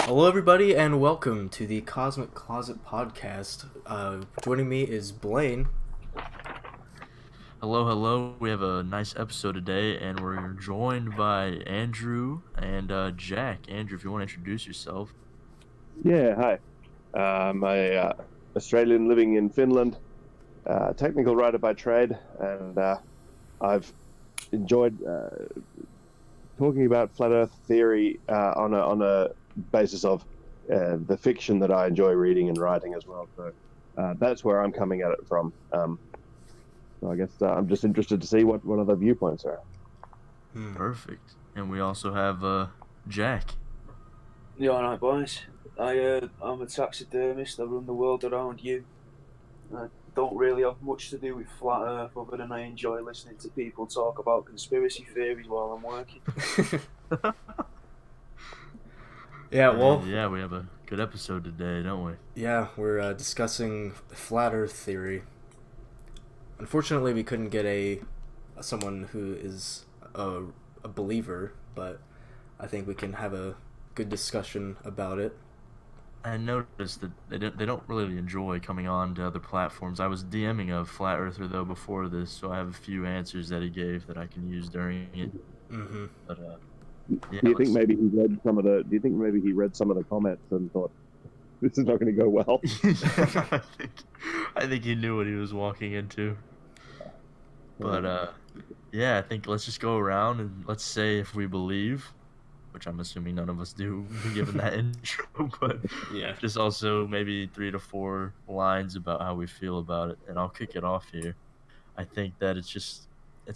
Hello, everybody, and welcome to the Cosmic Closet Podcast. Joining me is Blaine. Hello. We have a nice episode today, and we're joined by Andrew and Jack. Andrew, if you want to introduce yourself. Yeah, hi. I'm a Australian living in Finland, technical writer by trade, and I've enjoyed talking about flat Earth theory on a basis of the fiction that I enjoy reading and writing as well. So that's where I'm coming at it from. So I guess I'm just interested to see what other viewpoints are. Perfect. And we also have Jack. You alright, boys? I'm a taxidermist. I run the WorldAroundEwe. I don't really have much to do with flat Earth other than I enjoy listening to people talk about conspiracy theories while I'm working. Yeah, we have a good episode today, don't we? Yeah, we're discussing flat Earth theory. Unfortunately, we couldn't get someone who is a believer, but I think we can have a good discussion about it. I noticed that they don't really enjoy coming on to other platforms. I was DMing a flat earther though before this, so I have a few answers that he gave that I can use during it. Mm-hmm. But Do you think maybe he read some of the comments and thought this is not going to go well? I think he knew what he was walking into. But I think let's just go around and let's say if we believe, which I'm assuming none of us do given that intro, but Yeah. just also maybe 3 to 4 lines about how we feel about it, and I'll kick it off here. I think that it's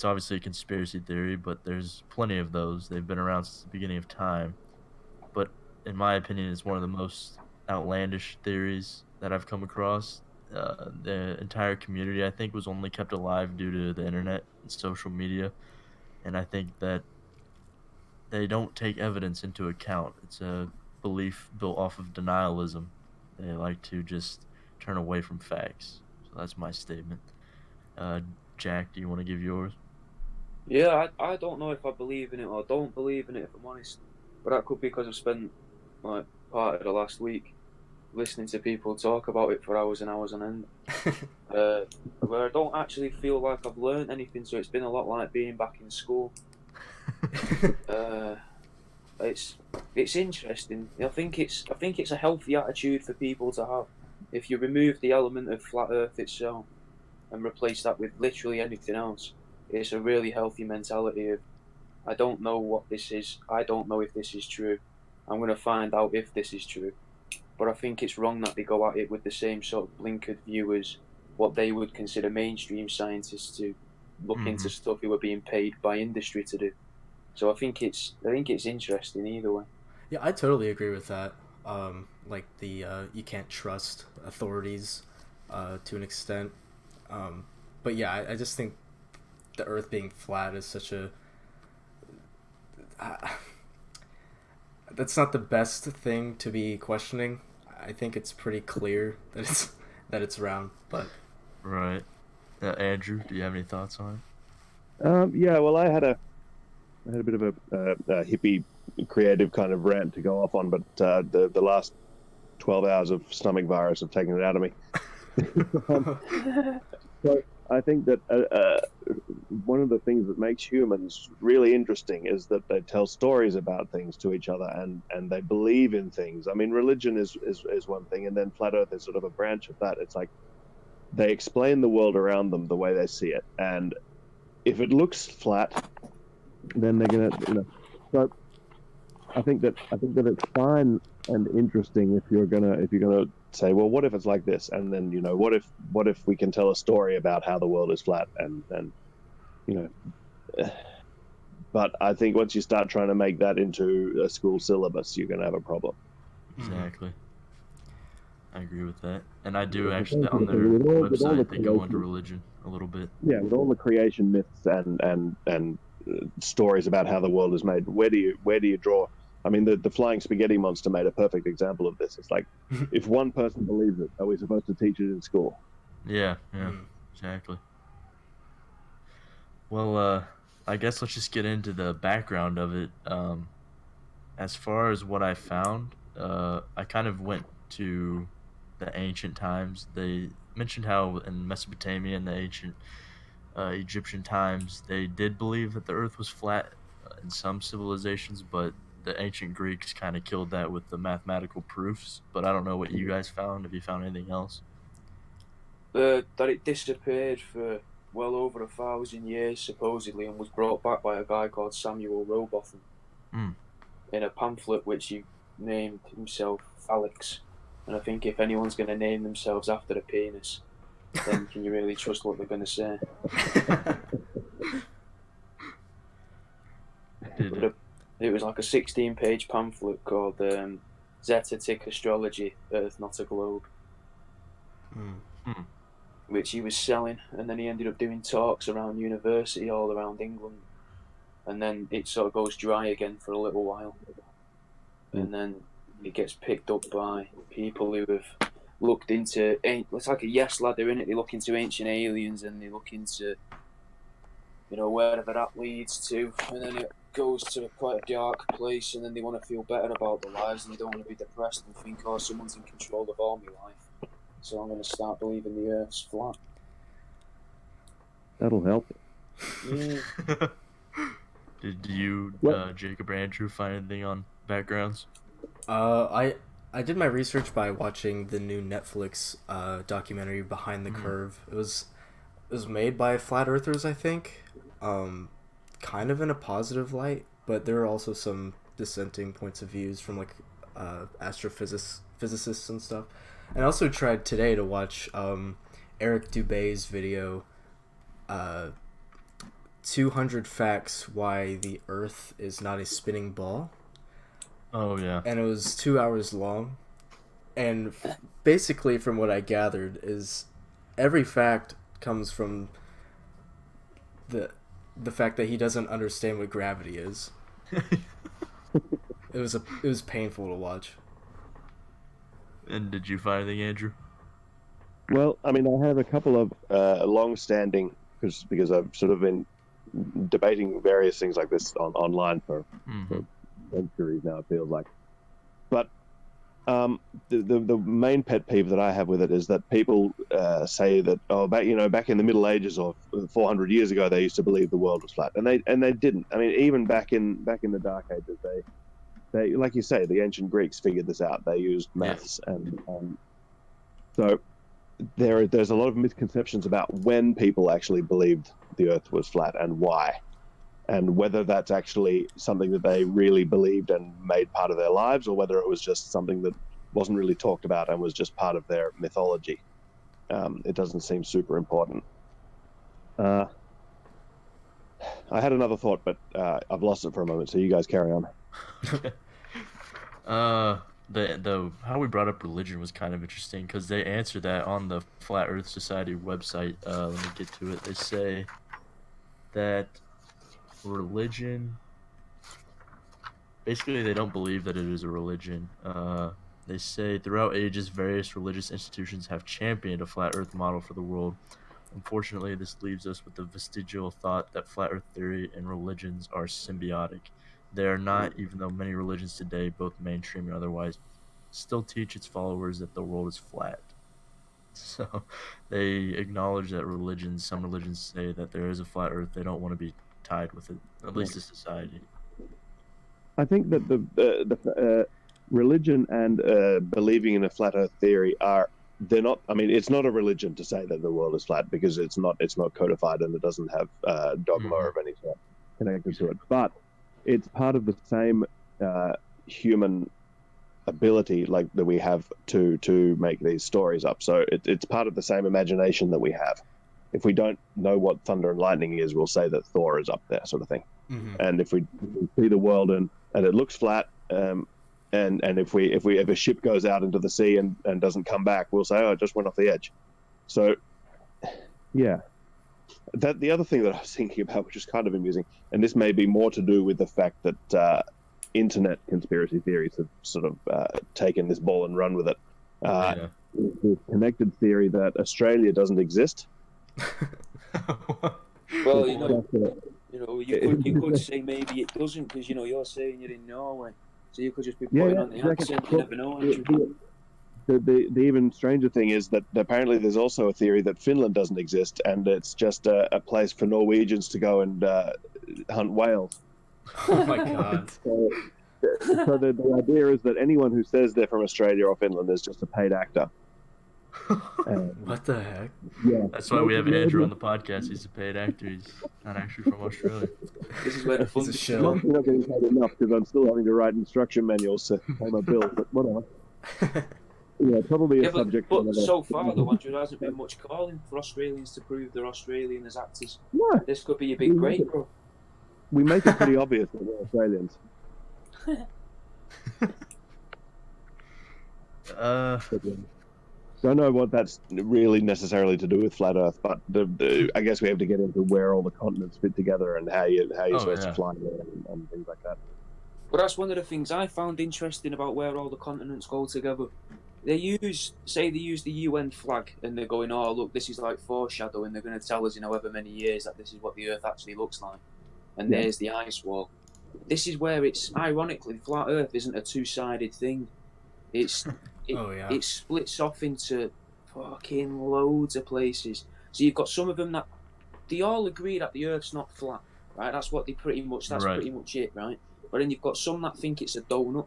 obviously a conspiracy theory, but there's plenty of those. They've been around since the beginning of time. But in my opinion, it's one of the most outlandish theories that I've come across. The entire community, I think, was only kept alive due to the internet and social media. And I think that they don't take evidence into account. It's a belief built off of denialism. They like to just turn away from facts. So that's my statement. Jack, do you want to give yours? Yeah, I don't know if I believe in it or don't believe in it, if I'm honest. But that could be because I've spent like part of the last week listening to people talk about it for hours and hours on end. Where I don't actually feel like I've learned anything, so it's been a lot like being back in school. It's interesting. I think it's a healthy attitude for people to have. If you remove the element of flat Earth itself and replace that with literally anything else, it's a really healthy mentality of, I don't know what this is. I don't know if this is true. I'm going to find out if this is true. But I think it's wrong that they go at it with the same sort of blinkered view as what they would consider mainstream scientists to look into stuff who are being paid by industry to do. So I think it's interesting either way. Yeah, I totally agree with that. You can't trust authorities to an extent. But yeah, I just think the Earth being flat is such a... that's not the best thing to be questioning. I think it's pretty clear that it's round, but... Right. Andrew, do you have any thoughts on it? Yeah, well, I had a bit of a hippie creative kind of rant to go off on, but the last 12 hours of stomach virus have taken it out of me. So I think that one of the things that makes humans really interesting is that they tell stories about things to each other and they believe in things. I mean, religion is one thing, and then flat Earth is sort of a branch of that. It's like they explain the world around them the way they see it, and if it looks flat, then they're gonna, So I think that it's fine and interesting if you're gonna say, well, what if it's like this, and then what if we can tell a story about how the world is flat, and but I think once you start trying to make that into a school syllabus, you're gonna have a problem. Exactly. I agree with that, and I do actually on their website they go into religion a little bit. Yeah, with all the creation myths and stories about how the world is made, where do you draw? I mean, the flying spaghetti monster made a perfect example of this. It's like, if one person believes it, are we supposed to teach it in school? Yeah, exactly. Well, I guess let's just get into the background of it. As far as what I found, I kind of went to the ancient times. They mentioned how in Mesopotamia and the ancient Egyptian times, they did believe that the Earth was flat in some civilizations, but the ancient Greeks kind of killed that with the mathematical proofs. But I don't know what you guys found. Have you found anything else? That it disappeared for well over 1,000 years supposedly, and was brought back by a guy called Samuel Rowbotham Mm. in a pamphlet which he named himself Phalanx. And I think if anyone's going to name themselves after a penis, then can you really trust what they're going to say? It was like a 16-page pamphlet called Zetetic Astrology, Earth Not a Globe, which he was selling, and then he ended up doing talks around university all around England, and then it sort of goes dry again for a little while, and then it gets picked up by people who have looked into, it's like a yes ladder, innit? They look into ancient aliens, and they look into, wherever that leads to, and then it goes to quite a dark place, and then they want to feel better about their lives, and they don't want to be depressed and think, oh, someone's in control of all my life, so I'm going to start believing the Earth's flat. That'll help. Yeah. Did you, Jacob or Andrew, find anything on backgrounds? I did my research by watching the new Netflix documentary Behind the Curve. It was made by flat earthers, I think. Kind of in a positive light, but there are also some dissenting points of views from like astrophysicists and stuff. And I also tried today to watch Eric Dubé's video, 200 Facts Why the Earth is Not a Spinning Ball. Oh, yeah. And it was 2 hours long. And basically, from what I gathered, is every fact comes from the fact that he doesn't understand what gravity is. It was painful to watch. And did you find anything, Andrew? Well, I mean, I have a couple of long-standing, because I've sort of been debating various things like this online for centuries now, it feels like. But the main pet peeve that I have with it is that people say that back in the Middle Ages or 400 years ago they used to believe the world was flat, and they didn't. I mean, even back in the Dark Ages, they like you say, the ancient Greeks figured this out. They used maths, and so there's a lot of misconceptions about when people actually believed the Earth was flat and why, and whether that's actually something that they really believed and made part of their lives, or whether it was just something that wasn't really talked about and was just part of their mythology. It doesn't seem super important. I had another thought, but I've lost it for a moment, so you guys carry on. The how we brought up religion was kind of interesting, because they answered that on the Flat Earth Society website. Let me get to it. They say that religion, basically they don't believe that it is a religion. They say throughout ages various religious institutions have championed a flat earth model for the world. Unfortunately, this leaves us with the vestigial thought that flat earth theory and religions are symbiotic. They are not, even though many religions today, both mainstream and otherwise, still teach its followers that the world is flat. So they acknowledge that some religions say that there is a flat earth. They don't want to be tied with it, at least as society. I think that the religion and believing in a flat earth theory they're not. I mean, it's not a religion to say that the world is flat, because it's not codified and it doesn't have dogma of any sort connected to it. But it's part of the same human ability, like that we have to make these stories up. So it's part of the same imagination that we have. If we don't know what thunder and lightning is, we'll say that Thor is up there, sort of thing. And if we see the world and it looks flat, and if a ship goes out into the sea and doesn't come back, we'll say, oh, it just went off the edge. So yeah, that the other thing that I was thinking about, which is kind of amusing, and this may be more to do with the fact that internet conspiracy theories have sort of taken this ball and run with it. The connected theory that Australia doesn't exist. Well, you could say maybe it doesn't, because you're saying you're in Norway, So you could just be putting on the exactly. accent. You never know. Actually. The even stranger thing is that apparently there's also a theory that Finland doesn't exist and it's just a place for Norwegians to go and hunt whales. Oh my god. So the idea is that anyone who says they're from Australia or Finland is just a paid actor. What the heck? Yeah, That's why we have Andrew on the podcast. He's a paid actor. He's not actually from Australia. This is where the fun It's a is. show. I'm not getting paid enough because I'm still having to write instruction manuals to pay my bills, but whatever. Yeah, probably a subject. But so far, though, Andrew, there hasn't been much calling for Australians to prove they're Australian as actors. No, This could be a big break, bro. we make it pretty obvious that we're Australians. Don't know what that's really necessarily to do with flat Earth, but I guess we have to get into where all the continents fit together and how you're supposed to fly there and things like that. But that's one of the things I found interesting about where all the continents go together. They use the UN flag, and they're going, oh, look, this is like foreshadowing. They're going to tell us in however many years that this is what the Earth actually looks like. And there's the ice wall. This is where it's, ironically, flat Earth isn't a two-sided thing. It splits off into fucking loads of places. So you've got some of them that, they all agree that the Earth's not flat, right? That's pretty much it, right? But then you've got some that think it's a donut,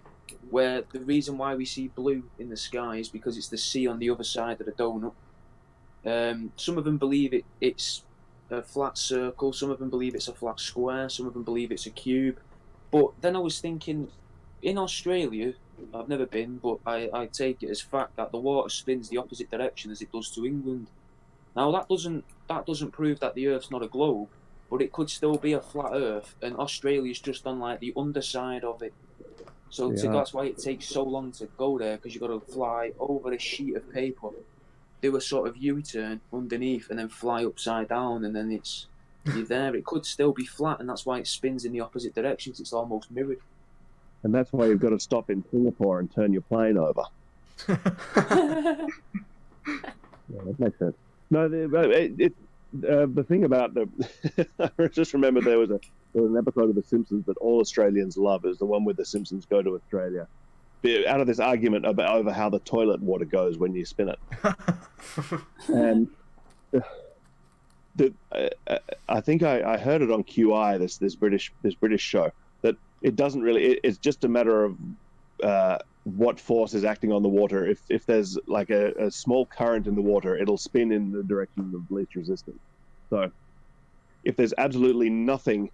where the reason why we see blue in the sky is because it's the sea on the other side of the donut. Some of them believe it's a flat circle, some of them believe it's a flat square, some of them believe it's a cube. But then I was thinking, in Australia, I've never been, but I take it as fact that the water spins the opposite direction as it does to England. Now that doesn't prove that the Earth's not a globe, but it could still be a flat Earth, and Australia's just on like the underside of it. So that's why it takes so long to go there, because you've got to fly over a sheet of paper, do a sort of U-turn underneath, and then fly upside down, and then you're there. It could still be flat, and that's why it spins in the opposite direction, because it's almost mirrored. And that's why you've got to stop in Singapore and turn your plane over. Yeah, that makes sense. No, the thing about I just remember there was an episode of The Simpsons that all Australians love. Is the one where the Simpsons go to Australia, out of this argument over how the toilet water goes when you spin it. And I think I heard it on QI, this British show, that it doesn't really. It's just a matter of what force is acting on the water. If there's like a small current in the water, it'll spin in the direction of least resistance. So if there's absolutely nothing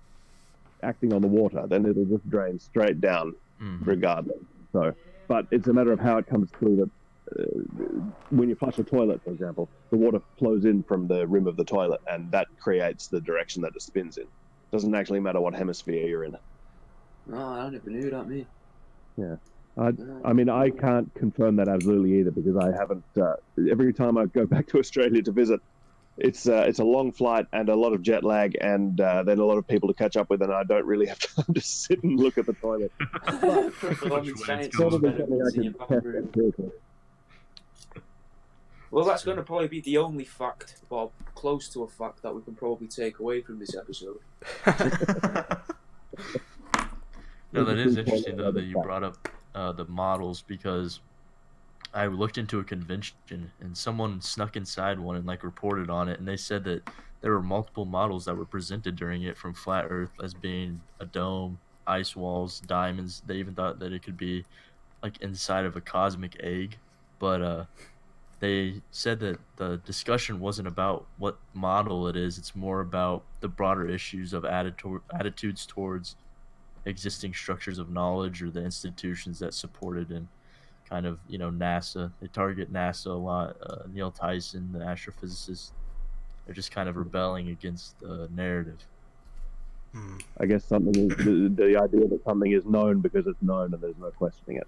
acting on the water, then it'll just drain straight down regardless. So, but it's a matter of how it comes through. That when you flush a toilet, for example, the water flows in from the rim of the toilet, and that creates the direction that it spins in. Doesn't actually matter what hemisphere you're in. No, I never knew that, mate. Yeah. I mean, I can't confirm that absolutely either, because I haven't. Every time I go back to Australia to visit, it's a long flight and a lot of jet lag, and then a lot of people to catch up with, and I don't really have time to sit and look at the toilet. Well, that's going to probably be the only fact, or close to a fact, that we can probably take away from this episode. No, that is interesting, though, that you brought up the models, because I looked into a convention and someone snuck inside one and like reported on it, and they said that there were multiple models that were presented during it, from flat Earth as being a dome, ice walls, diamonds. They even thought that it could be like inside of a cosmic egg, but they said that the discussion wasn't about what model it is. It's more about the broader issues of attitudes towards existing structures of knowledge, or the institutions that supported, and kind of, NASA. They target NASA a lot. Neil Tyson, the astrophysicist, they're just kind of rebelling against the narrative. I guess something is the idea that something is known because it's known and there's no questioning it.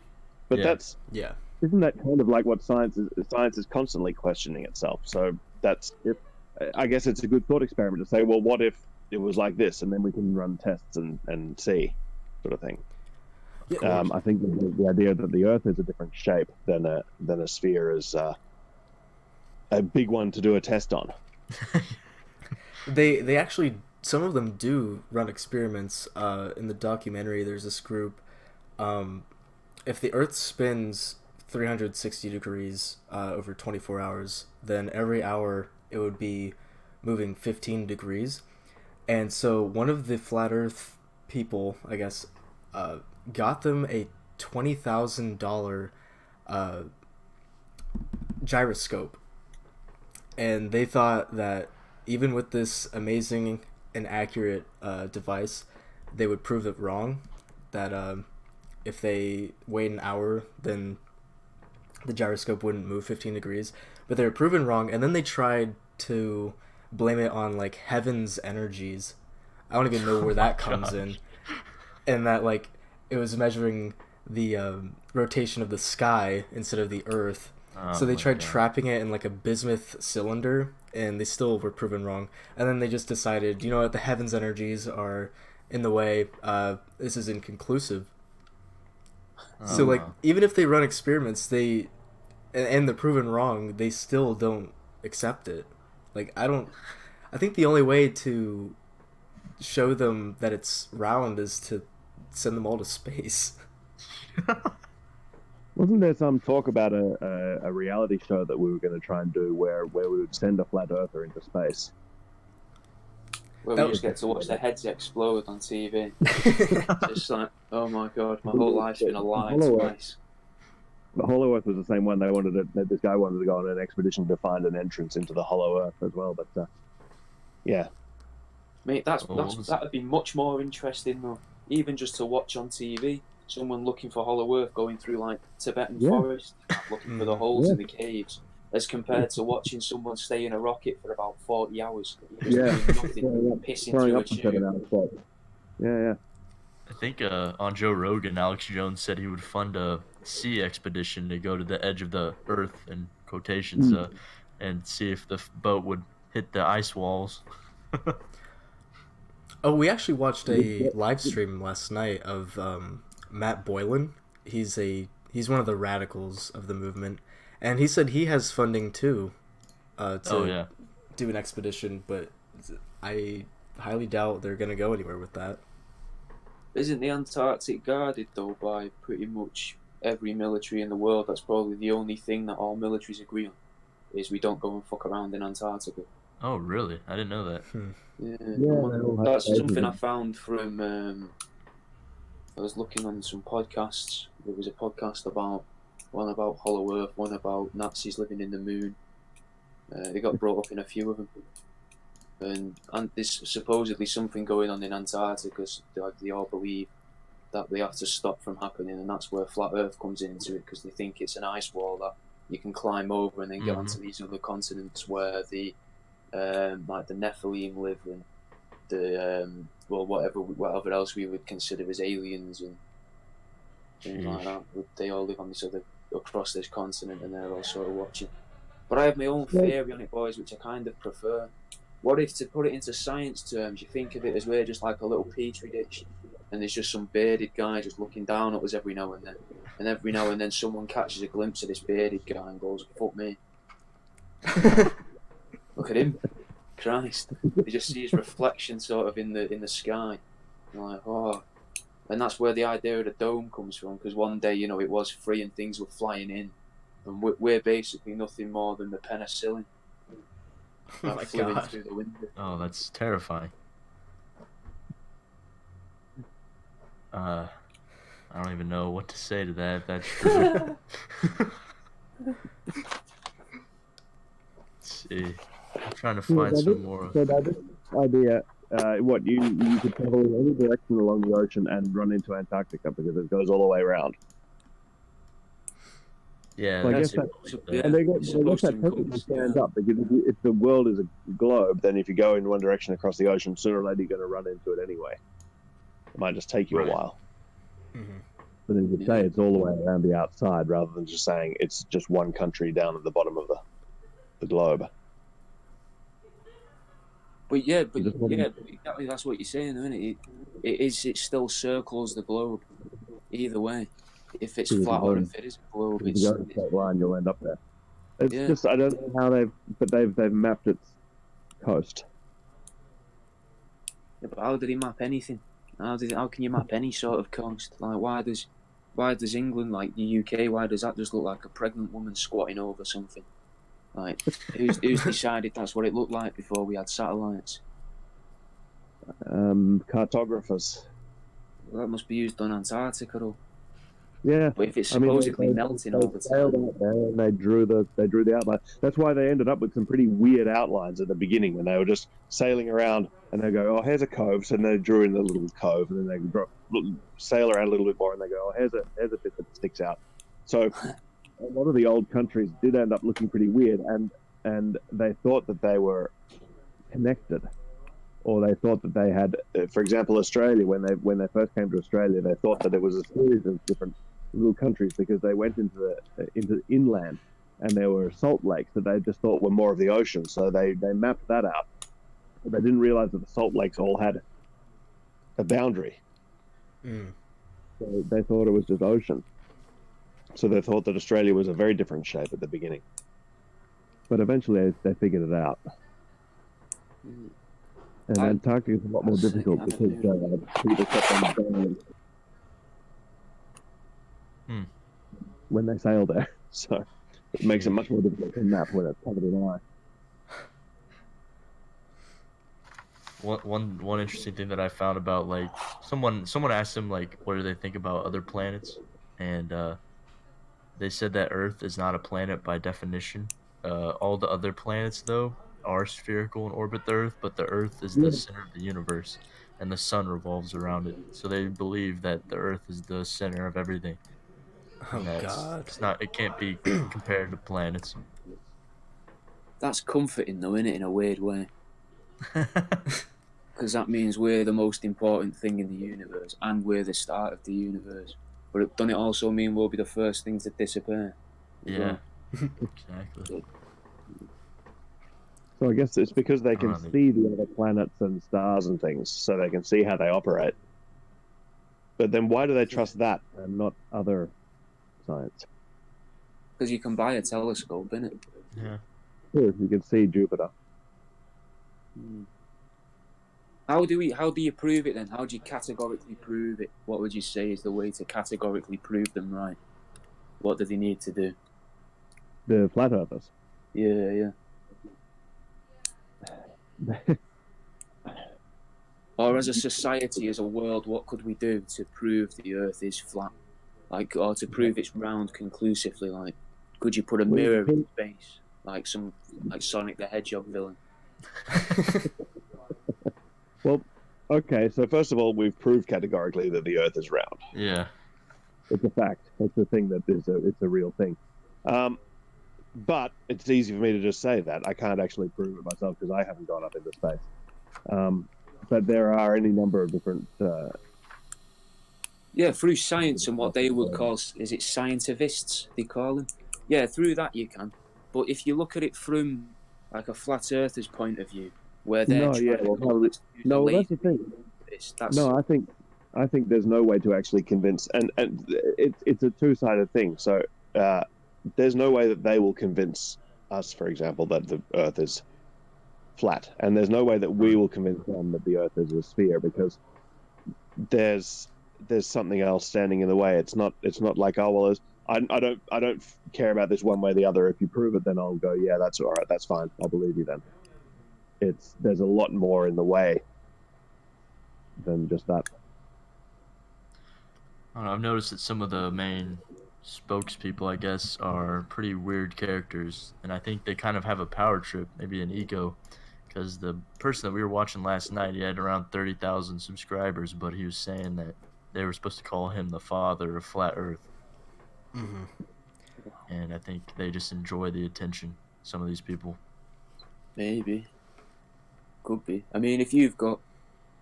But isn't that kind of like what science is? Science is constantly questioning itself. So I guess it's a good thought experiment to say, well, what if it was like this, and then we can run tests and see, sort of thing. Yeah, I think the idea that the Earth is a different shape than a sphere is a big one to do a test on. They actually, some of them do run experiments. In the documentary, there's this group. if the Earth spins 360 degrees over 24 hours, then every hour it would be moving 15 degrees. And so one of the flat Earth people, I guess, got them a $20,000 gyroscope. And they thought that even with this amazing and accurate device, they would prove it wrong. That if they wait an hour, then the gyroscope wouldn't move 15 degrees. But they were proven wrong, and then they tried to blame it on like heaven's energies. I don't even know where that comes in. And that like it was measuring the rotation of the sky instead of the Earth. So they tried trapping it in like a bismuth cylinder, and they still were proven wrong. And then they just decided, you know what, the heavens' energies are in the way. This is inconclusive. So like, even if they run experiments, and they're proven wrong, they still don't accept it. Like, I think the only way to show them that it's round is to send them all to space. Wasn't there some talk about a reality show that we were going to try and do where we would send a flat earther into space? Where we just get to watch their heads explode on TV. Just like, oh my god, my whole life's been a lie twice. The Hollow Earth was the same one. This guy wanted to go on an expedition to find an entrance into the Hollow Earth as well. But yeah, mate, that'd be much more interesting though. Even just to watch on TV, someone looking for Hollow Earth going through like Tibetan forest, looking for the holes in the caves, as compared to watching someone stay in a rocket for about 40 hours, just doing nothing, pissing through a tube. Yeah. I think on Joe Rogan, Alex Jones said he would fund a sea expedition to go to the edge of the Earth, in quotations, and see if the boat would hit the ice walls. Oh, we actually watched a live stream last night of Matt Boylan. He's one of the radicals of the movement, and he said he has funding too to do an expedition, but I highly doubt they're gonna go anywhere with that. Isn't the Antarctic guarded though by pretty much every military in the world? That's probably the only thing that all militaries agree on, is we don't go and fuck around in Antarctica. Oh really? I didn't know that. That's something I found from I was looking on some podcasts. There was a podcast one about Hollow Earth, one about Nazis living in the moon. They got brought up in a few of them. And there's supposedly something going on in Antarctica, like they all believe that they have to stop from happening, and that's where Flat Earth comes into it, because they think it's an ice wall that you can climb over and then get onto these other continents where the like the Nephilim live, and the whatever else we would consider as aliens and things like that. They all live on across this continent, and they're all sort of watching. But I have my own theory on it, boys, which I kind of prefer. What if, to put it into science terms, you think of it as we're just like a little petri dish, and there's just some bearded guy just looking down at us every now and then, and every now and then someone catches a glimpse of this bearded guy and goes, "Fuck me." Look at him, Christ! They just see his reflection sort of in the sky, and like, oh, and that's where the idea of the dome comes from. Because one day, it was free and things were flying in, and we're basically nothing more than the penicillin. Oh my God. Through the window. Oh, that's terrifying. I don't even know what to say to that. That's true. Let's see. I'm trying to find some more. So that idea, what you could travel in any direction along the ocean and run into Antarctica because it goes all the way around. Yeah, So I guess and they got that perfectly stands up, because if the world is a globe, then if you go in one direction across the ocean, sooner or later you're going to run into it anyway. It might just take you a while. Mm-hmm. But then you could say it's all the way around the outside, rather than just saying it's just one country down at the bottom of the globe. But exactly, that's what you're saying, isn't it? It still circles the globe either way. If it's flat or if it is a globe, if you go in a straight line, you'll end up there. It's just, I don't know how they've mapped its coast. Yeah, but how did he map anything? How can you map any sort of coast? Like, why does Why does England, like the UK, why does that just look like a pregnant woman squatting over something? Like, who's decided that's what it looked like before we had satellites? Cartographers. Well, that must be used on Antarctica, though. Yeah. But if it's supposedly melting all the sailed time, out there and they drew the outline. That's why they ended up with some pretty weird outlines at the beginning when they were just sailing around and they go, oh, here's a cove, so they drew in the little cove, and then they sail around a little bit more and they go, oh, here's a bit that sticks out. So a lot of the old countries did end up looking pretty weird, and they thought that they were connected, or they thought that they had, for example, Australia. When they first came to Australia, they thought that it was a series of different little countries because they went into inland, and there were salt lakes that they just thought were more of the ocean. So they mapped that out, but they didn't realize that the salt lakes all had a boundary. So they thought it was just ocean. So they thought that Australia was a very different shape at the beginning, but eventually they figured it out. And Antarctica is a lot more difficult because people kept on going when they sail there. So it makes it much more difficult to map when it's covered in ice. One interesting thing that I found about, like, someone asked them, like, what do they think about other planets, and they said that Earth is not a planet by definition. All the other planets, though, are spherical and orbit the Earth, but the Earth is the center of the universe, and the sun revolves around it. So they believe that the Earth is the center of everything. Oh God! It can't be compared to planets. That's comforting, though, isn't it, in a weird way? Because that means we're the most important thing in the universe, and we're the start of the universe. But doesn't it also mean we'll be the first thing to disappear? Yeah, exactly. So I guess it's because they can see the other planets and stars and things, so they can see how they operate. But then why do they trust that and not other science? Because you can buy a telescope, innit? Yeah. Sure, you can see Jupiter. How do you prove it then? How do you categorically prove it? What would you say is the way to categorically prove them right? What do they need to do? The flat earthers. Yeah. Or as a society, as a world, what could we do to prove the Earth is flat? Like, or to prove it's round conclusively? Like, could you put a mirror in space, like Sonic the Hedgehog villain? Well, okay. So first of all, we've proved categorically that the Earth is round. Yeah, it's a fact. It's a thing that it's a real thing. But it's easy for me to just say that. I can't actually prove it myself because I haven't gone up into space. But there are any number of different... Yeah, through science and what they would call... Is it scientifists, they call them? Yeah, through that you can. But if you look at it from, like, a flat earther's point of view, where they're that's the thing. I think there's no way to actually convince... And it's a two-sided thing. So... there's no way that they will convince us, for example, that the Earth is flat, and there's no way that we will convince them that the Earth is a sphere, because there's something else standing in the way. It's not like, oh well, I don't care about this one way or the other. If you prove it, then I'll go, yeah, that's all right, that's fine, I'll believe you then. There's a lot more in the way than just that. I don't know, I've noticed that some of the main spokespeople, I guess, are pretty weird characters, and I think they kind of have a power trip, maybe an ego, because the person that we were watching last night, he had around 30,000 subscribers, but he was saying that they were supposed to call him the father of flat Earth. And I think they just enjoy the attention, some of these people. Maybe. Could be. I mean, if you've got...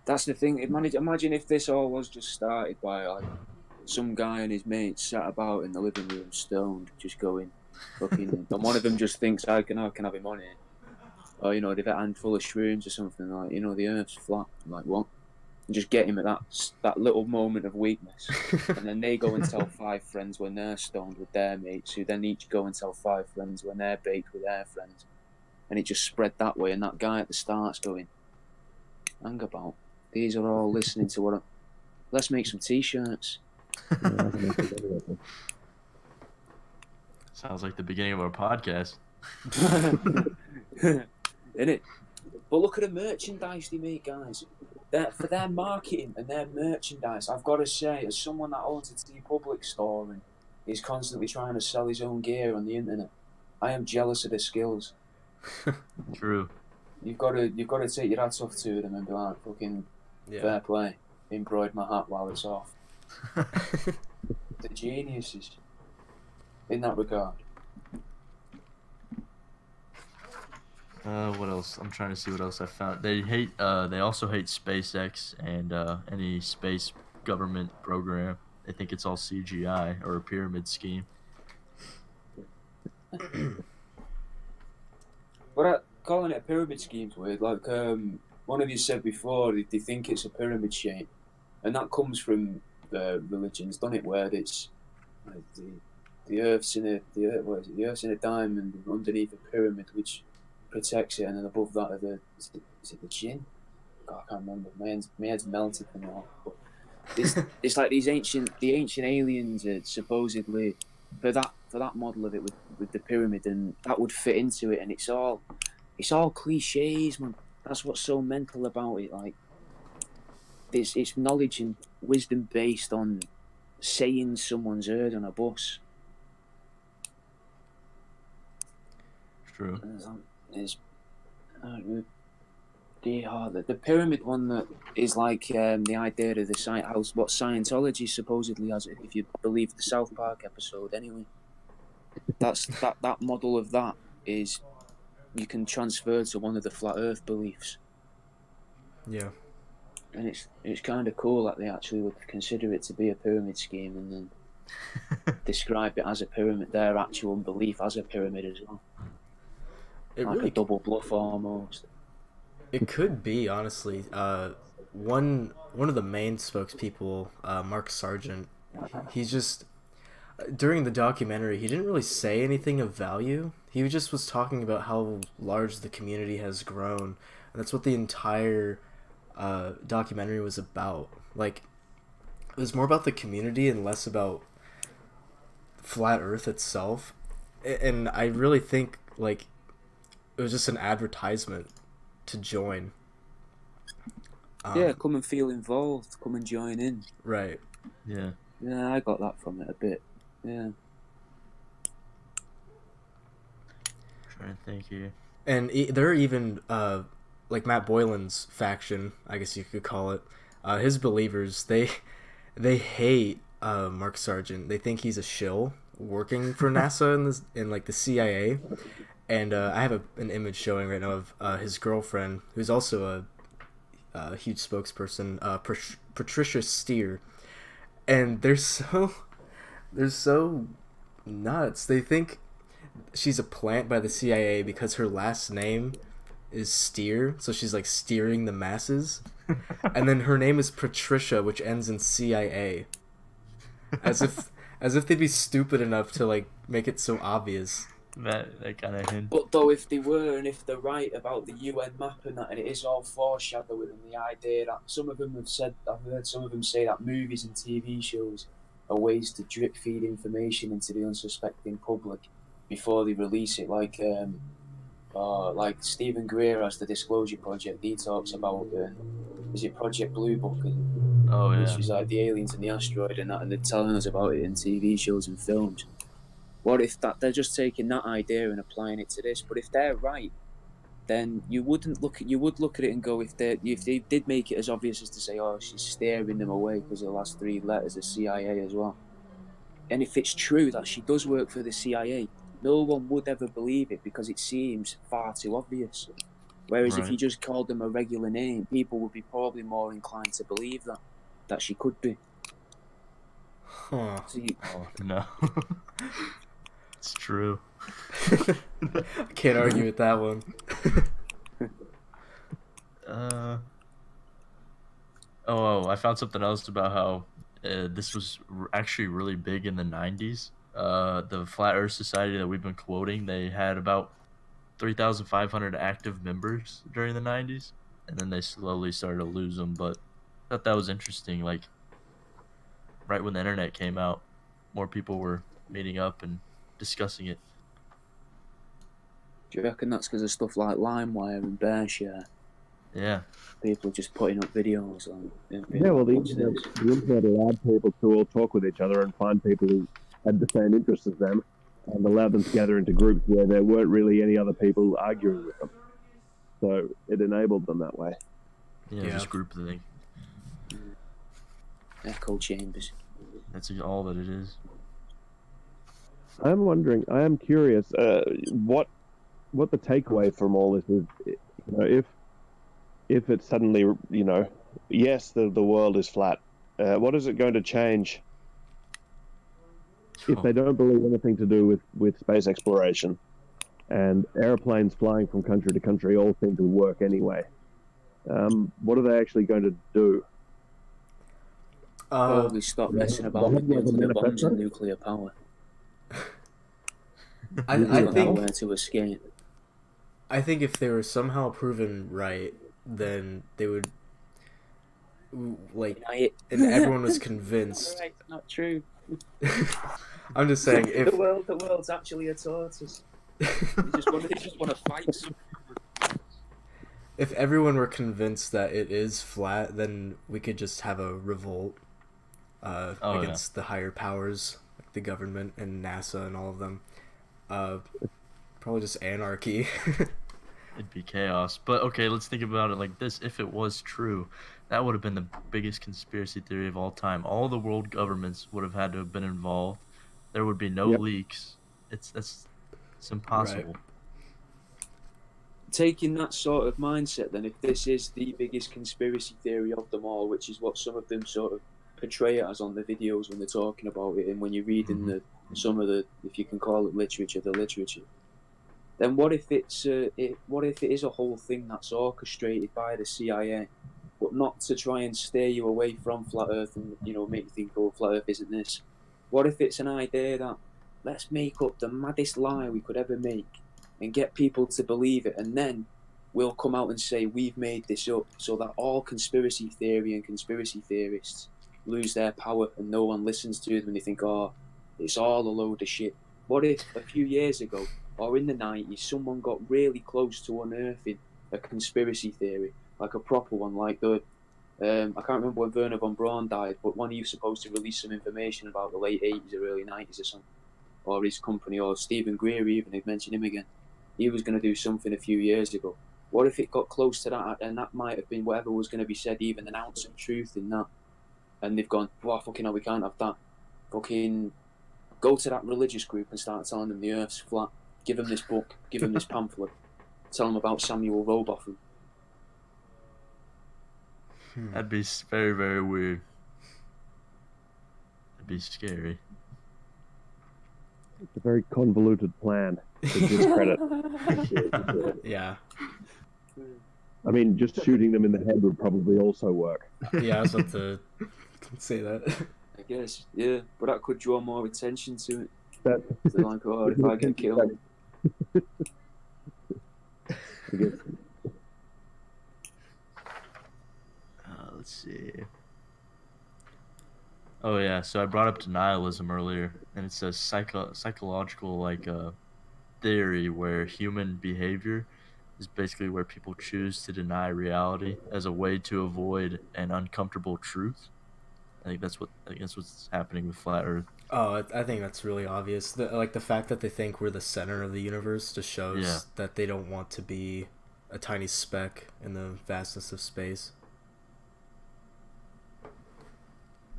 That's the thing. Imagine if this all was just started by, like, some guy and his mates sat about in the living room stoned, just going, fucking, and one of them just thinks, I can have him on it. Or, you know, they've got a handful of shrooms or something, like, you know, the Earth's flat. I'm like, what? And just get him at that little moment of weakness. And then they go and tell 5 friends when they're stoned with their mates, who then each go and tell 5 friends when they're baked with their friends. And it just spread that way, and that guy at the start's going, hang about, these are all listening to let's make some t-shirts. Sounds like the beginning of our podcast. Innit? But look at the merchandise they make, guys. For their marketing and their merchandise, I've got to say, as someone that owns a TeePublic store and is constantly trying to sell his own gear on the internet, I am jealous of their skills. True. You've got to take your hats off to them and be like, fucking fair play. Embroider my hat while it's off. The geniuses in that regard. What else? I'm trying to see what else I found. They hate. They also hate SpaceX and any space government program. They think it's all CGI or a pyramid scheme. But calling it a pyramid scheme's weird. Like one of you said before, they think it's a pyramid shape, and that comes from religions, doesn't it? Where it's like the Earth's in the Earth's in a diamond underneath a pyramid, which protects it, and then above that are is it the Jinn? God, I can't remember. My head's melted from now. But it's like the ancient aliens are supposedly for that model of it with the pyramid, and that would fit into it, and it's all cliches, man. That's what's so mental about it. Like it's knowledge and wisdom based on saying someone's heard on a bus. True. The pyramid one that is like the idea of what Scientology supposedly has, if you believe the South Park episode anyway. That's that model of that is you can transfer to one of the flat Earth beliefs. Yeah. And it's kind of cool that they actually would consider it to be a pyramid scheme and then describe it as a pyramid, their actual belief as a pyramid as well. It like really a double bluff almost. It could be, honestly. One of the main spokespeople, Mark Sargent, he's just during the documentary he didn't really say anything of value. He just was talking about how large the community has grown, and that's what the entire documentary was about. Like, it was more about the community and less about flat Earth itself. And I really think like it was just an advertisement to join. Yeah, come and feel involved. Come and join in. Right. Yeah. Yeah, I got that from it a bit. Yeah. Trying to think here. And there are even like Matt Boylan's faction, I guess you could call it. His believers, they hate Mark Sargent. They think he's a shill working for NASA in like the CIA. And I have an image showing right now of his girlfriend, who's also a huge spokesperson, Patricia Steer, and they're so nuts. They think she's a plant by the CIA because her last name is Steer, so she's like steering the masses, and then her name is Patricia, which ends in CIA, as if they'd be stupid enough to like make it so obvious. That kind of hint. But though, if they were, and if they're right about the UN map and that, and it is all foreshadowing, and the idea that some of them have said, I've heard some of them say that movies and TV shows are ways to drip feed information into the unsuspecting public before they release it. Like Stephen Greer has the Disclosure Project. He talks about is it Project Blue Book, which is like the aliens and the asteroid and that, and they're telling us about it in TV shows and films. What if they're just taking that idea and applying it to this? But if they're right, then you would look at it and go, if they did make it as obvious as to say, oh, she's steering them away because of the last three letters of CIA as well. And if it's true that she does work for the CIA, no one would ever believe it because it seems far too obvious. Whereas if you just called them a regular name, people would be probably more inclined to believe that she could be. Huh. Oh, no. It's true. I can't argue with that one. I found something else about how this was actually really big in the 90s. The Flat Earth Society that we've been quoting, they had about 3,500 active members during the 90s, and then they slowly started to lose them. But I thought that was interesting. Like, right when the internet came out, more people were meeting up and discussing it. Do you reckon that's because of stuff like LimeWire and BearShare? Yeah. People just putting up videos on. Yeah, well, the internet allowed people to all talk with each other and find people who had the same interests as them, and allowed them to gather into groups where there weren't really any other people arguing with them. So it enabled them that way. Yeah, just groupthink. Echo chambers. That's all that it is. I am curious, what the takeaway from all this is. If it's suddenly, yes, the world is flat, what is it going to change if they don't believe anything to do with space exploration, and airplanes flying from country to country all seem to work anyway? What are they actually going to do? Probably stop messing about with nuclear bombs and nuclear power. I think where to escape. I think if they were somehow proven right, then they would and everyone was convinced. Right, not true. I'm just saying, if the world's actually a tortoise. They just want to fight someone. If everyone were convinced that it is flat, then we could just have a revolt against the higher powers, like the government and NASA and all of them. Probably just anarchy. It'd be chaos. But okay, let's think about it like this. If it was true, that would have been the biggest conspiracy theory of all time. All the world governments would have had to have been involved. There would be no leaks. It's impossible. Right. Taking that sort of mindset, then, if this is the biggest conspiracy theory of them all, which is what some of them sort of portray it as on the videos when they're talking about it, and when you're reading some of the, if you can call it literature, then what if it is a whole thing that's orchestrated by the CIA, but not to try and steer you away from flat Earth and make you think, oh, flat Earth isn't this? What if it's an idea that let's make up the maddest lie we could ever make and get people to believe it, and then we'll come out and say we've made this up, so that all conspiracy theory and conspiracy theorists lose their power and no one listens to them and they think, oh, it's all a load of shit. What if a few years ago, or in the 90s, someone got really close to unearthing a conspiracy theory, like a proper one, like the I can't remember when Werner von Braun died, but when he was supposed to release some information about the late 80s or early 90s or something, or his company, or Stephen Greer even, they'd mention him again. He was going to do something a few years ago. What if it got close to that, and that might have been whatever was going to be said, even an ounce of truth in that, and they've gone, wow, fucking hell, we can't have that. Fucking go to that religious group and start telling them the Earth's flat. Give them this book, give them this pamphlet, tell them about Samuel Robotham. That'd be very, very weird. That'd be scary. It's a very convoluted plan to discredit. Yeah. I mean, just shooting them in the head would probably also work. Yeah, I was about to say that. I guess, yeah, but that could draw more attention to it. That, They're like, oh, if I get killed. Let's see. Oh yeah, so I brought up denialism earlier, and it's a psychological theory where human behavior is basically where people choose to deny reality as a way to avoid an uncomfortable truth. I think that's what's happening with flat Earth. Oh, I think that's really obvious. The fact that they think we're the center of the universe just shows that they don't want to be a tiny speck in the vastness of space.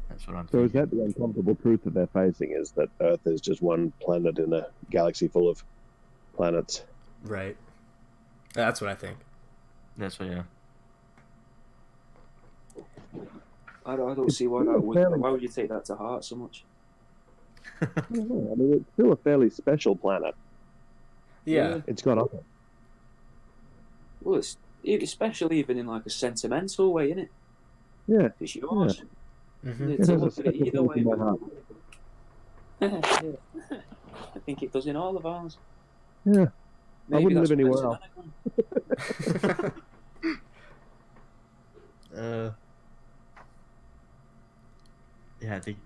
That's what I'm So thinking. is that the uncomfortable truth that they're facing, is that Earth is just one planet in a galaxy full of planets? Right. That's what I think. That's what, yeah. I don't see why that would. Why would you take that to heart so much? I don't know. I mean, it's still a fairly special planet. Yeah. It's got up. Well, it's especially even in like a sentimental way, isn't it? Yeah. It's yours. Yeah. Mm-hmm. It has a special place in my heart. I think it does in all of ours. Yeah. Maybe I wouldn't that's live anywhere else. Yeah, I think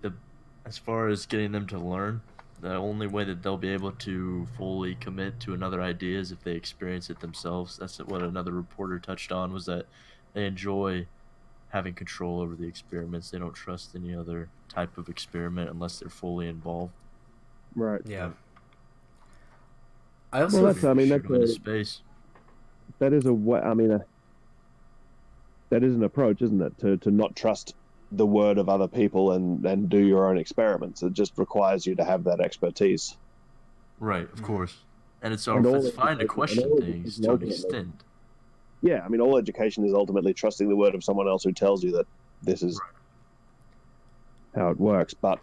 as far as getting them to learn, the only way that they'll be able to fully commit to another idea is if they experience it themselves. That's what another reporter touched on, was that they enjoy having control over the experiments. They don't trust any other type of experiment unless they're fully involved. Right. Yeah. I also Well, that's, I mean, that's Go into space. that is a way. I mean, that is an approach, isn't it? To not trust the word of other people and do your own experiments. It just requires you to have that expertise. Right, of course. And it's fine to question things to an extent. Yeah, I mean, all education is ultimately trusting the word of someone else who tells you that this is how it works. But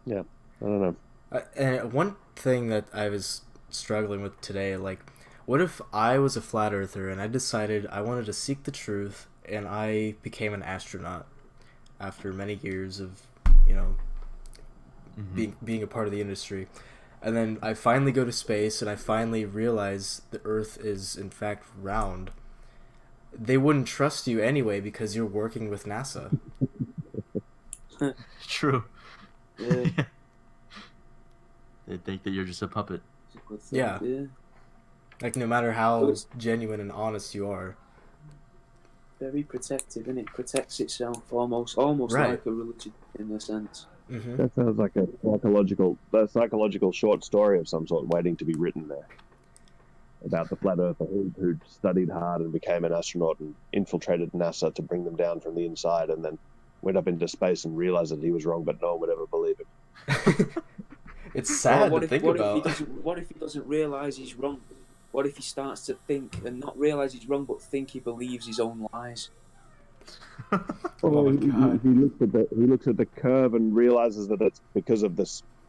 yeah, I don't know. And one thing that I was struggling with today, like, what if I was a flat earther and I decided I wanted to seek the truth and I became an astronaut after many years of, you know, being a part of the industry. And then I finally go to space and I finally realize the Earth is in fact round. They wouldn't trust you anyway because you're working with NASA. True. Yeah. They think that you're just a puppet. Yeah. Like, no matter how genuine and honest you are. Very protective, and it protects itself almost Right. like a religion in a sense. Mm-hmm. That sounds like a psychological short story of some sort waiting to be written there. About the flat earther who studied hard and became an astronaut and infiltrated NASA to bring them down from the inside, and then went up into space and realized that he was wrong, but no one would ever believe him. It's sad Well, to think about. What if he doesn't realize he's wrong? What if he starts to think and not realize he's wrong, but think he believes his own lies? Oh my God. He looks at the curve and realizes that it's because of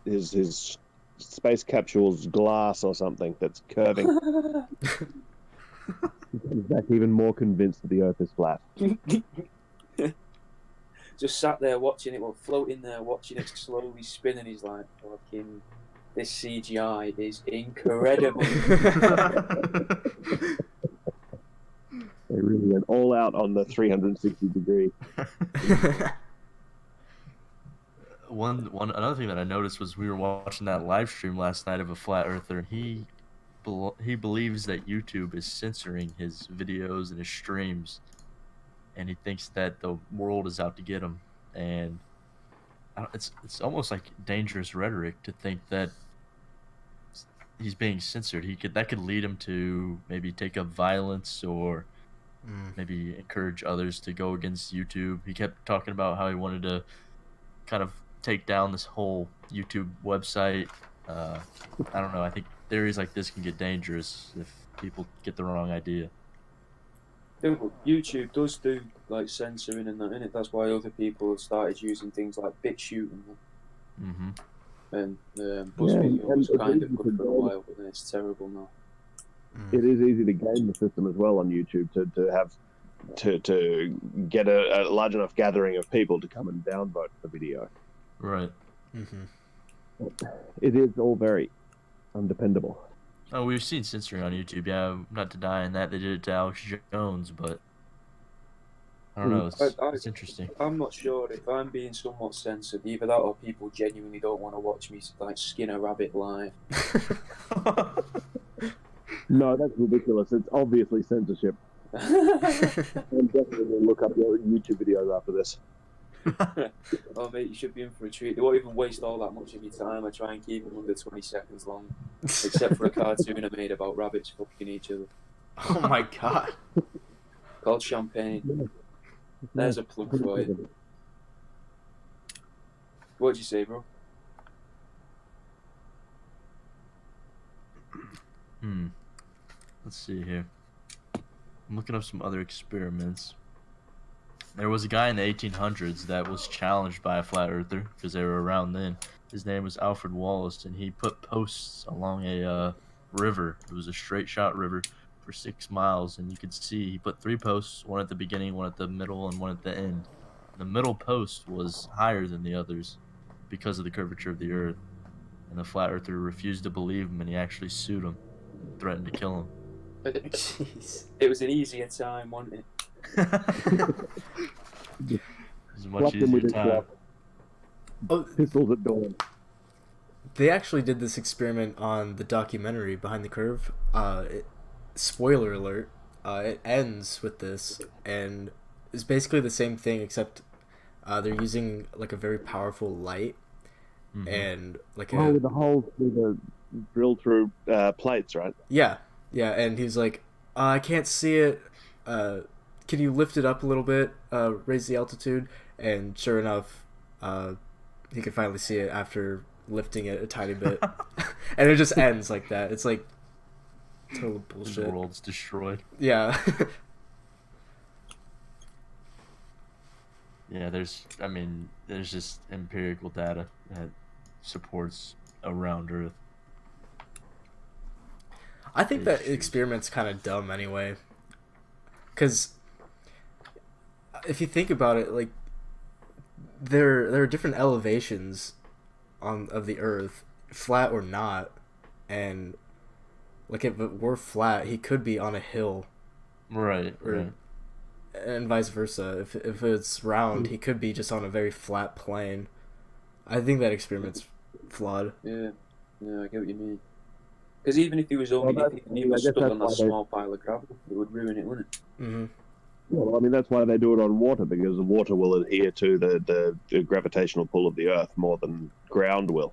his space capsule's glass or something that's curving. He's back even more convinced that the Earth is flat. Just sat there watching it, floating there watching it slowly spin, and he's like, "Fucking, this CGI is incredible." They really went all out on the 360-degree. Another thing that I noticed was we were watching that live stream last night of a flat earther. He believes that YouTube is censoring his videos and his streams, and he thinks that the world is out to get him. And it's almost like dangerous rhetoric to think that he's being censored. That could lead him to maybe take up violence or maybe encourage others to go against YouTube. He kept talking about how he wanted to kind of take down this whole YouTube website. I don't know. I think theories like this can get dangerous if people get the wrong idea. YouTube does do like censoring and that, innit? That's why other people have started using things like BitChute and BuzzFeed was kind of good for a while, but then it's terrible now. It is easy to game the system as well on YouTube to get a large enough gathering of people to come and downvote the video. Right. It is all very undependable. Oh, we've seen censoring on YouTube. Yeah, not denying that they did it to Alex Jones, but I don't know. It's interesting. I'm not sure if I'm being somewhat censored. Either that or people genuinely don't want to watch me like skin a rabbit live. No, that's ridiculous. It's obviously censorship. I'm definitely going to look up your YouTube videos after this. Oh mate, you should be in for a treat. They won't even waste all that much of your time. I try and keep them under 20 seconds long, except for a cartoon I made about rabbits fucking each other. Oh my God. Called Champagne. There's a plug for you. What'd you say, bro? Let's see here. I'm looking up some other experiments. There was a guy in the 1800s that was challenged by a flat earther because they were around then. His name was Alfred Wallace, and he put posts along a river. It was a straight shot river for 6 miles, and you could see he put 3 posts, one at the beginning, one at the middle, and one at the end. The middle post was higher than the others because of the curvature of the earth, and the flat earther refused to believe him, and he actually sued him and threatened to kill him. Jeez. It was an easier time, wasn't it? It was a much easier time. Oh, pistols at dawn. they actually did this experiment on the documentary Behind the Curve. Spoiler alert, it ends with this, and it's basically the same thing, except they're using like a very powerful light, and like Oh, with the holes with the drilled through plates, right? yeah, and he's like, I can't see it. Can you lift it up a little bit? Raise the altitude, and sure enough, he could finally see it after lifting it a tiny bit, and it just ends like that. It's like total bullshit. The world's destroyed. Yeah. Yeah, there's just empirical data that supports a round Earth. I think that experiment's kind of dumb anyway. Because if you think about it, like, there are different elevations of the Earth, flat or not, and like if it were flat, he could be on a hill, Right. and vice versa. If it's round, he could be just on a very flat plane. I think that experiment's flawed. Yeah, I get what you mean. Because even if he was only if he was stuck on that small pile of gravel, it would ruin it, wouldn't it? Mm-hmm. Well, I mean, that's why they do it on water, because the water will adhere to the gravitational pull of the Earth more than ground will.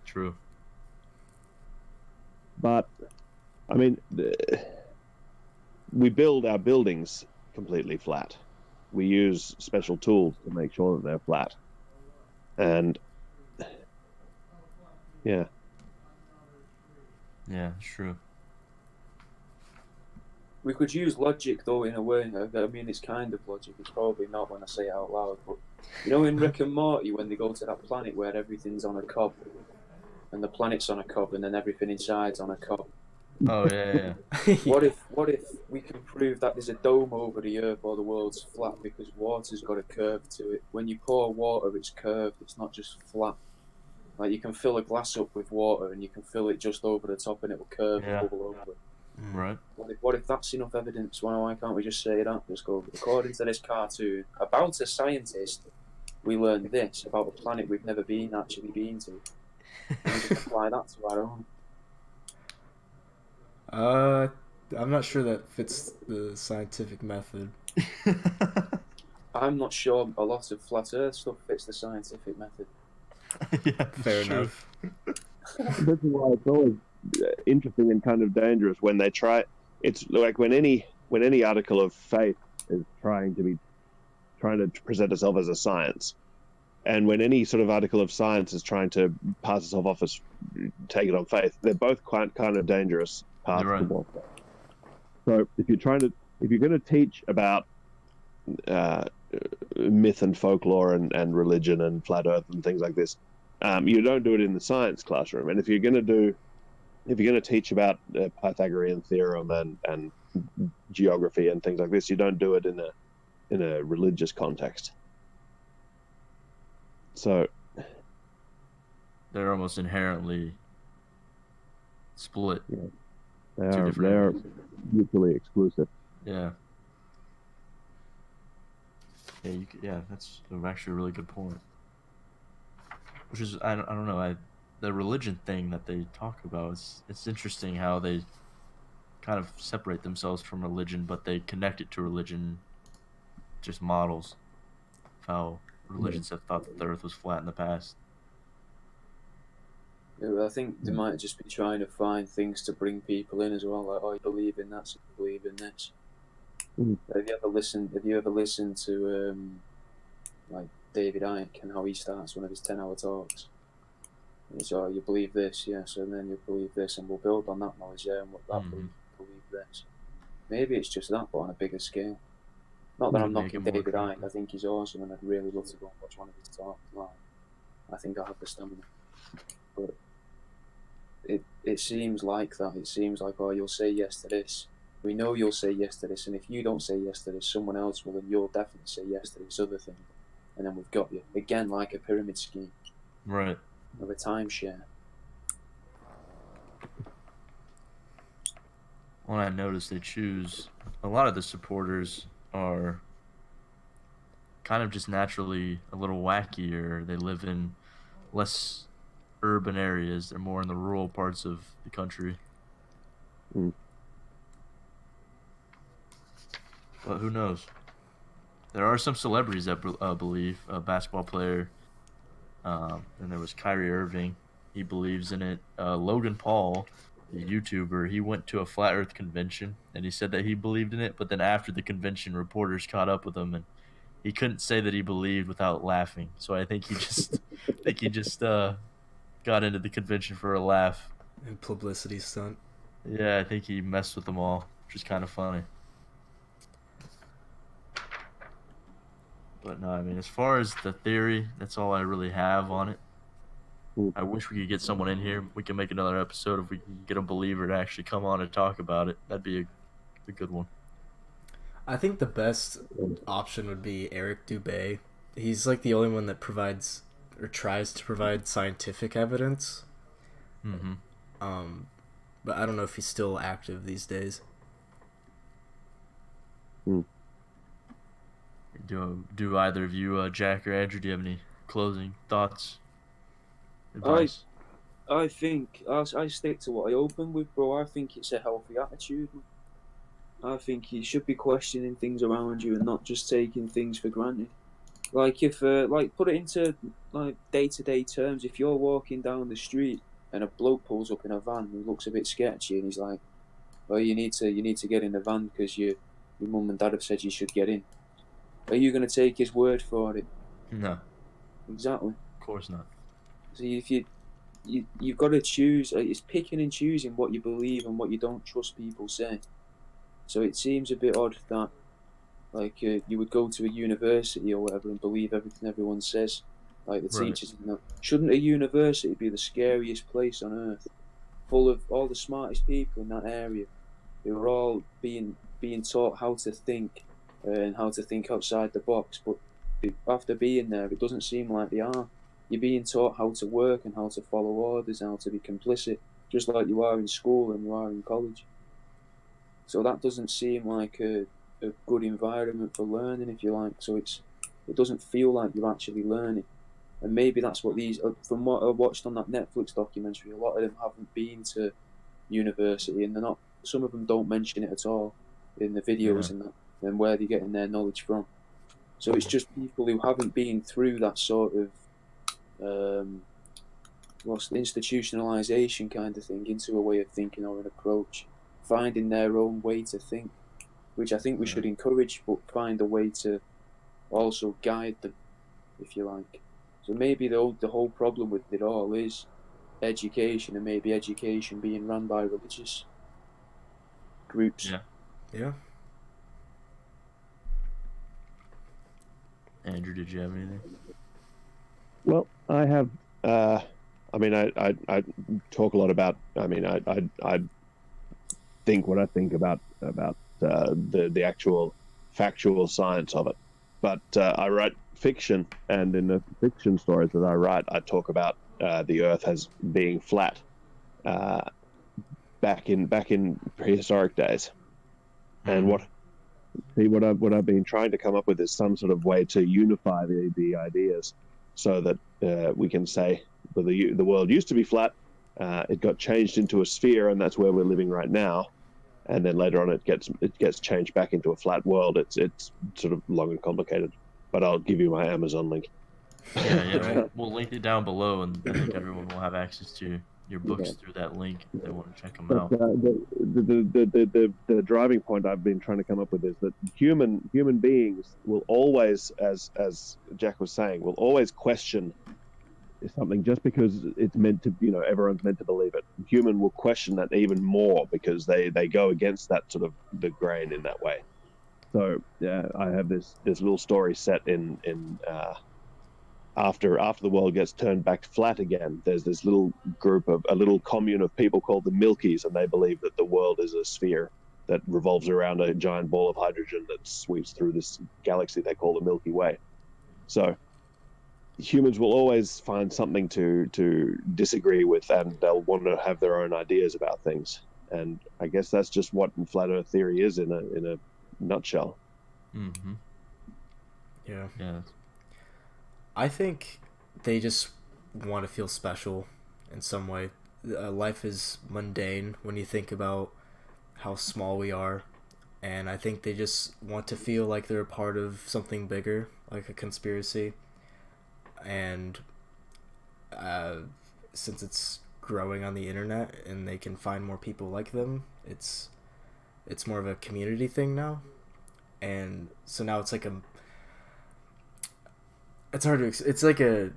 True. But, I mean, we build our buildings completely flat. We use special tools to make sure that they're flat. And, yeah. Yeah, true. We could use logic, though, in a way. I mean, it's kind of logic. It's probably not when I say it out loud. But, you know, in Rick and Morty, when they go to that planet where everything's on a cob, and the planet's on a cob, and then everything inside's on a cob. Oh, yeah. What if we can prove that there's a dome over the Earth or the world's flat because water's got a curve to it? When you pour water, it's curved. It's not just flat. Like, you can fill a glass up with water, and you can fill it just over the top, and it will curve and bubble over it. Right. What if that's enough evidence? Why can't we just say that? Just go, according to this cartoon, about a scientist, we learned this about a planet we've never actually been to. And we just apply that to our own. I'm not sure that fits the scientific method. I'm not sure a lot of flat Earth stuff fits the scientific method. Yeah, Fair enough. This is why it's always interesting and kind of dangerous when they try. It's like when any article of faith is trying to present itself as a science, and when any sort of article of science is trying to pass itself off as take it on faith, they're both quite kind of dangerous paths to walk. So if you're going to teach about myth and folklore and religion and flat Earth and things like this, you don't do it in the science classroom. And if you're going to teach about Pythagorean theorem and geography and things like this, you don't do it in a religious context. So they're almost inherently split. Yeah. They're mutually exclusive. Yeah. That's actually a really good point. Which is, I don't know, the religion thing that they talk about, it's interesting how they kind of separate themselves from religion, but they connect it to religion, just models of how religions have thought that the Earth was flat in the past. I think they might just be trying to find things to bring people in as well. Like, oh, you believe in that, so you believe in this. Have you ever listened to like David Icke and how he starts one of his 10-hour talks? So you believe this, yes, and then you believe this, and we'll build on that knowledge there, and what that believe this. Maybe it's just that, but on a bigger scale. Not that I'm knocking David Icke. I think he's awesome, and I'd really love to go and watch one of his talks live. I think I have the stamina, but it seems like that. It seems like, oh, you'll say yes to this. We know you'll say yes to this, and if you don't say yes to this, someone else will, and you'll definitely say yes to this other thing, and then we've got you again, like a pyramid scheme, right? Of a timeshare. Well, I noticed they choose a lot of the supporters are kind of just naturally a little wacky, or they live in less urban areas. They're more in the rural parts of the country. Mm. But who knows? There are some celebrities that believe. A basketball player, and there was Kyrie Irving. He believes in it. Logan Paul, a YouTuber, he went to a flat Earth convention and he said that he believed in it. But then after the convention, reporters caught up with him and he couldn't say that he believed without laughing. So I think he just got into the convention for a laugh. And publicity stunt. Yeah, I think he messed with them all, which is kind of funny. But no, I mean, as far as the theory, that's all I really have on it. I wish we could get someone in here. We can make another episode if we can get a believer to actually come on and talk about it. That'd be a good one. I think the best option would be Eric Dubé. He's like the only one that provides or tries to provide scientific evidence. Mm-hmm. But I don't know if he's still active these days. Do either of you, Jack or Andrew, do you have any closing thoughts? Advice? I think I stick to what I opened with, bro. I think it's a healthy attitude. I think you should be questioning things around you and not just taking things for granted. Like if put it into like day-to-day terms. If you're walking down the street and a bloke pulls up in a van who looks a bit sketchy and he's like, "Well, you need to get in the van because your mum and dad have said you should get in." Are you going to take his word for it? No. Exactly. Of course not. So if you've got to choose. It's picking and choosing what you believe and what you don't trust people say. So it seems a bit odd that, like, you would go to a university or whatever and believe everything everyone says, like the teachers and that. Shouldn't a university be the scariest place on earth, full of all the smartest people in that area, who are all being taught how to think and how to think outside the box? But after being there, it doesn't seem like they are. You're being taught how to work and how to follow orders and how to be complicit, just like you are in school and you are in college. So that doesn't seem like a good environment for learning, if you like. So it doesn't feel like you're actually learning. And maybe that's what these, from what I watched on that Netflix documentary, a lot of them haven't been to university, and they're not. Some of them don't mention it at all in the videos and that, and where they're getting their knowledge from. So it's just people who haven't been through that sort of institutionalization kind of thing into a way of thinking or an approach, finding their own way to think, which I think we should encourage, but find a way to also guide them, if you like. So maybe the whole problem with it all is education, and maybe education being run by religious groups. Yeah. Andrew, did you have anything? Well, I have. I mean, I talk a lot about. I mean, I think what I think about the actual factual science of it, but I write fiction, and in the fiction stories that I write, I talk about the Earth as being flat back in prehistoric days, and what I've been trying to come up with is some sort of way to unify the ideas, so that we can say that the world used to be flat, it got changed into a sphere, and that's where we're living right now, and then later on it gets changed back into a flat world. It's sort of long and complicated, but I'll give you my Amazon link. Yeah. We'll link it down below, and I think everyone will have access to your books through that link if they want to check them out. The driving point I've been trying to come up with is that human beings will always, as Jack was saying, will always question something just because it's meant to, everyone's meant to believe it. Human will question that even more because they go against that sort of the grain in that way. So yeah, I have this little story set in after the world gets turned back flat again. There's this little group of a little commune of people called the Milkies, and they believe that the world is a sphere that revolves around a giant ball of hydrogen that sweeps through this galaxy they call the Milky Way. So humans will always find something to disagree with, and they'll want to have their own ideas about things. And I guess that's just what flat Earth theory is in a nutshell. Mm-hmm. Yeah. Yeah. I think they just want to feel special in some way. Life is mundane when you think about how small we are, and I think they just want to feel like they're a part of something bigger, like a conspiracy. And since it's growing on the internet and they can find more people like them, it's more of a community thing now. And so now it's like it's hard to it's like a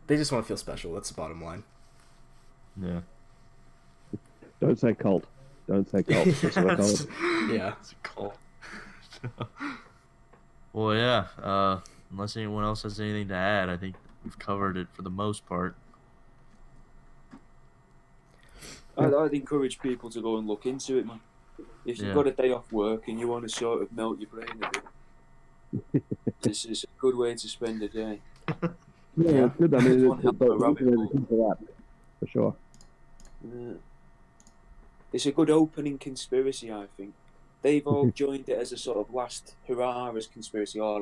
they just want to feel special. That's the bottom line. Yeah. Don't say cult. Don't say cult. That's what I call it. Yeah. It's a cult. Well, yeah. Unless anyone else has anything to add, I think we've covered it for the most part. I'd encourage people to go and look into it, man. If you've got a day off work and you want to sort of melt your brain a bit, this is a good way to spend a day. Yeah, it's good. I mean, for sure. It's a good opening conspiracy, I think. They've all joined it as a sort of last hurrah as conspiracy. Oh, I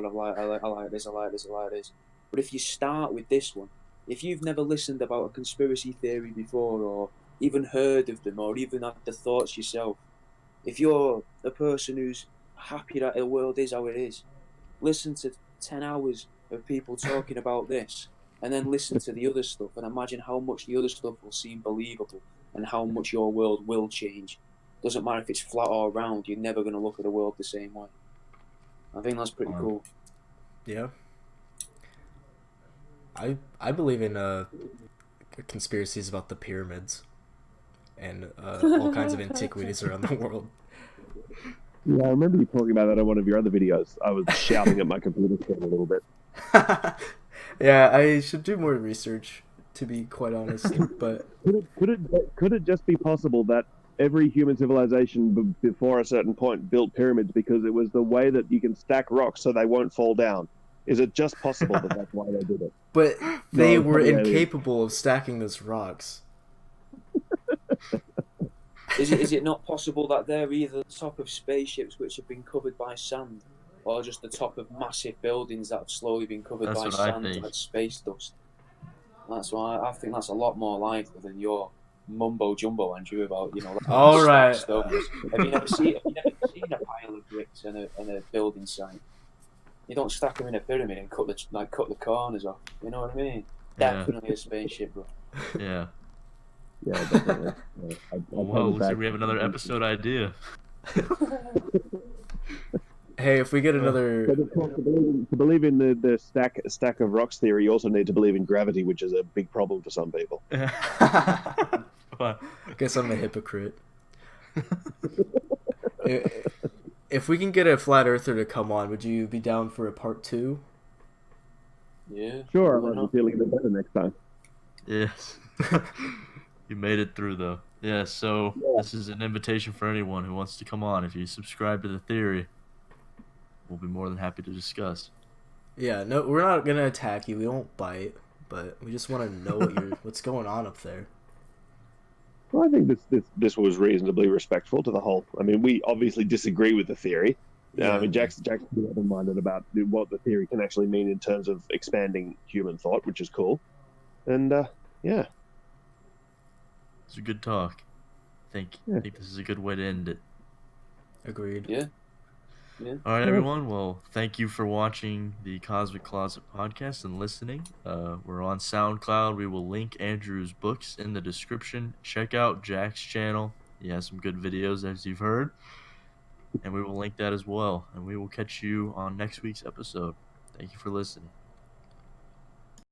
like this, I like this, I like this. But if you start with this one, if you've never listened about a conspiracy theory before, or even heard of them, or even had the thoughts yourself, if you're a person who's happy that the world is how it is, listen to 10 hours of people talking about this, and then listen to the other stuff, and imagine how much the other stuff will seem believable, and how much your world will change. Doesn't matter if it's flat or round, you're never going to look at the world the same way. I think that's pretty cool. Yeah. I believe in conspiracies about the pyramids and all kinds of antiquities around the world. Yeah, I remember you talking about that on one of your other videos. I was shouting at my computer screen a little bit. Yeah, I should do more research, to be quite honest. But could it just be possible that every human civilization before a certain point built pyramids because it was the way that you can stack rocks so they won't fall down? Is it just possible that that's why they did it? But they were incapable of stacking those rocks. Is it not possible that they're either the top of spaceships which have been covered by sand, or just the top of massive buildings that have slowly been covered by sand like space dust? That's why I think that's a lot more likely than your mumbo jumbo, Andrew, about all right. stones. Have you never seen a pile of bricks in a building site? You don't stack them in a pyramid and cut the corners off. You know what I mean? Definitely a spaceship, bro. Yeah. Yeah, definitely. Yeah. Well, looks like we have another episode idea. Hey, if we get another... To believe in the stack of rocks theory, you also need to believe in gravity, which is a big problem for some people. I guess I'm a hypocrite. If we can get a flat earther to come on, would you be down for a part 2? Yeah. Sure, I'm feeling a bit better next time. Yes. You made it through, though. Yeah, so this is an invitation for anyone who wants to come on. If you subscribe to the theory, we'll be more than happy to discuss. Yeah, no, we're not going to attack you. We won't bite, but we just want to know what's going on up there. Well, I think this was reasonably respectful to the whole. I mean, we obviously disagree with the theory. I mean, Jack's open-minded about what the theory can actually mean in terms of expanding human thought, which is cool. And, yeah. It's a good talk. I think this is a good way to end it. Agreed. Yeah. All right, everyone. Well, thank you for watching the Cosmic Closet podcast and listening. We're on SoundCloud. We will link Andrew's books in the description. Check out Jack's channel. He has some good videos, as you've heard. And we will link that as well. And we will catch you on next week's episode. Thank you for listening.